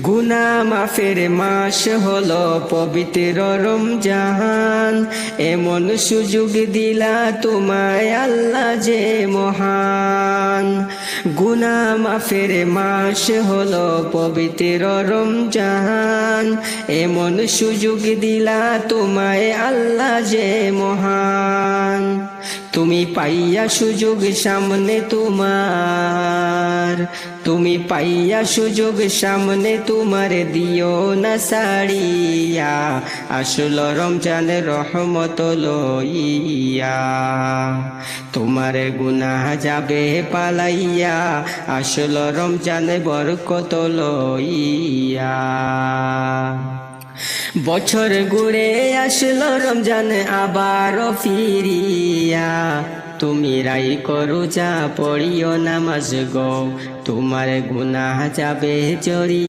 গুনাহ মাফের মাস হলো পবিত্র রমজান, এমন সুযোগ দিলা তোমায় আল্লাহ যে মহান। গুনাহ মাফের মাস হলো পবিত্র রমজান, এমন সুযোগ দিলা তোমায় আল্লাহ যে মহান। তুমি পাইয়া সুযোগ সামনে তোমার, তুমি পাইয়া সুযোগ সামনে তোমার দিও না সাড়িয়া, আসল রমজান রহমত লইয়া। তোমার গুনাহ যাবে পালাইয়া, আসল রমজান বরকত লইয়া। বছর ঘুরে আসলো রমজান আবার ফিরিয়া, তুমি রাই করো যা পড়িও নামাজ গো, তোমার গুনাহ যাবে চরি।